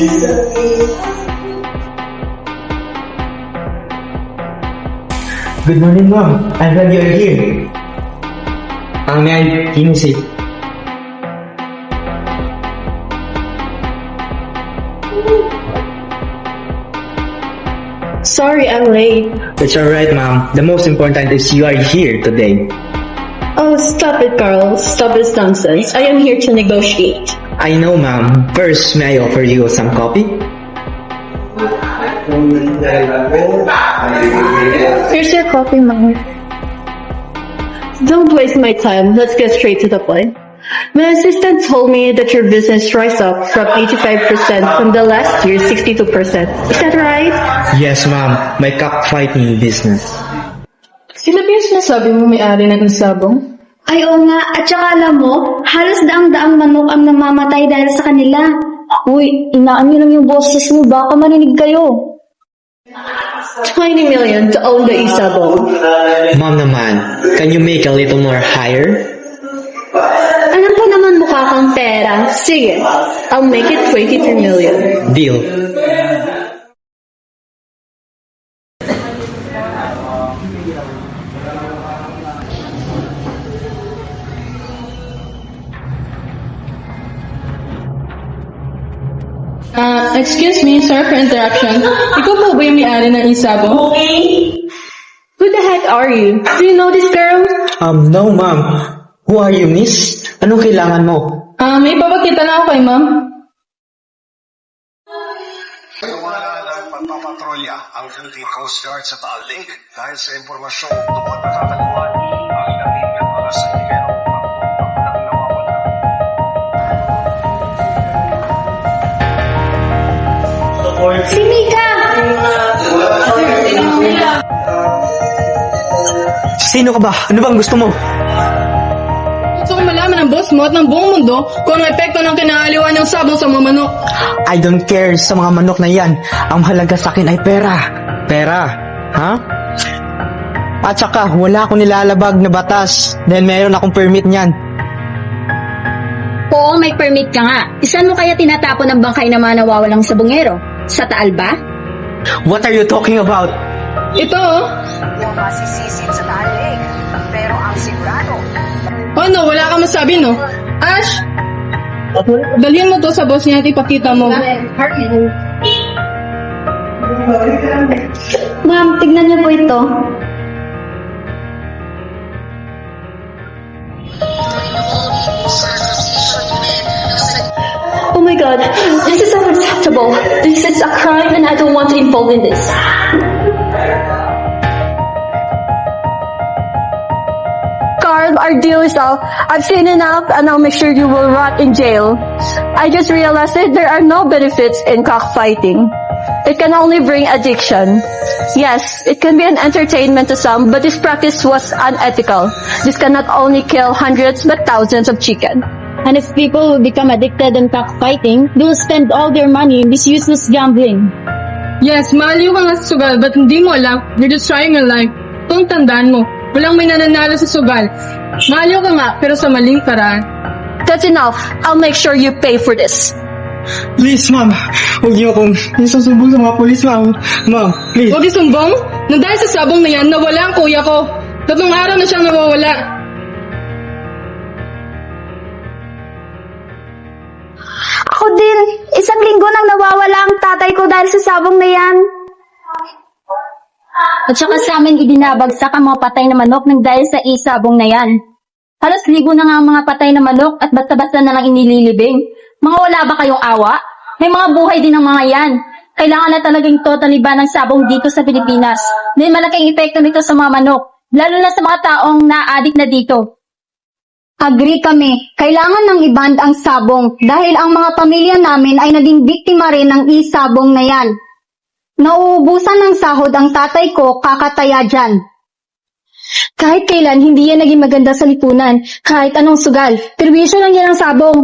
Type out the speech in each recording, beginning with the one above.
Good morning, Mom. I'm glad you're here. May I give me a seat? Sorry, I'm late. It's alright, Mom. The most important is you are here today. Oh, stop it, Carl. Stop this nonsense. I am here to negotiate. I know, Mom. First, may I offer you some coffee? Here's your coffee, Mom. Don't waste my time. Let's get straight to the point. My assistant told me that your business rise up from 85% from the last year 62%. Is that right? Yes, Mom. My cockfighting business. Sila ba yung sinasabi mo may-ari ng sabong? Ay, oo nga. At saka alam mo, halos daang-daang manok ang namamatay dahil sa kanila. Uy, inaan niyo lang yung boses mo. Baka marinig kayo. 20 million to own the isabong. Mom naman, can you make a little more higher? Alam ko naman mukha kang pera. Sige, I'll make it 23 million. Deal. Excuse me, sorry for interruption. Ikaw po ba yung may-ari ng isabong? Who the heck are you? Do you know this girl? No, Mom. Who are you, miss? Anong kailangan mo? May papakita lang ako kay ma'am. Wala ng pagpapatrolya ang Philippine Coast Guard sa Taal Lake dahil sa impormasyong tungkol nakakaliwan ang dating ng mga sindikero ang nawawala. Si Mika! Sino ka ba? Ano bang gusto mo? Gusto ko malaman ng boss mo at ng buong mundo kung ano epekto ng kinaaliwan ng sabong sa mga manok. I don't care sa mga manok na yan. Ang mahalaga sa akin ay pera. Pera? Ha? At saka, wala akong nilalabag na batas dahil mayroon akong permit niyan. Oo, may permit ka nga. Isan mo kaya tinatapon ng bangkay na mga nawawalang sabongero? Sa Taal ba? What are you talking about? Ito oh. Huwag masisisid sa Taal Lake, pero ang sigurado. Ano, wala ka masabi no? Ash! Dalhin mo to sa boss niya at ipakita mo. Ma'am, tignan niyo po ito. Oh my god, this is unacceptable. This is a crime and I don't want to involve in this. Carl, our deal is out. I've seen enough and I'll make sure you will rot in jail. I just realized that there are no benefits in cockfighting. It can only bring addiction. Yes, it can be an entertainment to some, but this practice was unethical. This can not only kill hundreds but thousands of chicken. And if people will become addicted in cockfighting, they will spend all their money in this useless gambling. Yes, maliw ka nga sa sugal, but hindi mo alam, you're just trying your life. Kung tandaan mo, walang may nananalo sa sugal. Maliw ka nga, pero sa maling paraan. That's enough. I'll make sure you pay for this. Please, Ma'am. Huwag niyo akong isusumbong sa mga polis, Ma'am. Ma'am, please. Huwag isumbong, na dahil sa sabong na yan, nawala ang kuya ko. 3 araw na siyang nawawala. Ako din, 1 linggo nang nawawala ang tatay ko dahil sa sabong na yan. At saka sa amin ibinabagsak ang mga patay na manok ng dahil sa isabong na yan. Halos libo na nga ang mga patay na manok at basta-basta na lang inililibing. Mga wala ba kayong awa? May mga buhay din ang mga yan. Kailangan na talagang totally ban ng sabong dito sa Pilipinas. Dahil malaking epekto nito sa mga manok, lalo na sa mga taong na-addict na dito. Agree kami. Kailangan nang i-ban ang sabong dahil ang mga pamilya namin ay naging biktima rin ng isabong na yan. Nauubusan ng sahod ang tatay ko kakataya dyan. Kahit kailan, hindi yan naging maganda sa lipunan. Kahit anong sugal. Perwisyo lang yan ang sabong.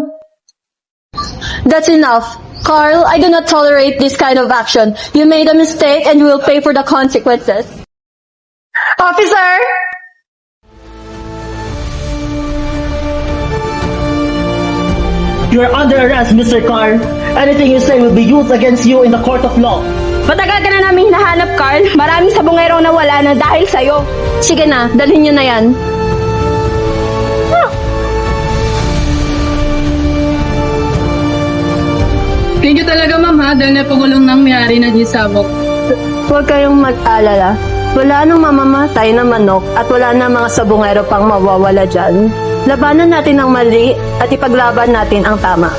That's enough. Carl, I do not tolerate this kind of action. You made a mistake and you will pay for the consequences. Officer! You are under arrest, Mr. Carl. Anything you say will be used against you in the court of law. Matagal ka na namin hinahanap, Carl. Maraming sabongero na wala na dahil sa'yo. Sige na, dalhin nyo na yan. Thank you talaga, ma'am, ha, dahil napagulong ng may-ari na Gisabog. Huwag kayong mag-alala. Wala nang mamamatay na manok at wala na mga sabongero pang mawawala dyan. Labanan natin ang mali at ipaglaban natin ang tama.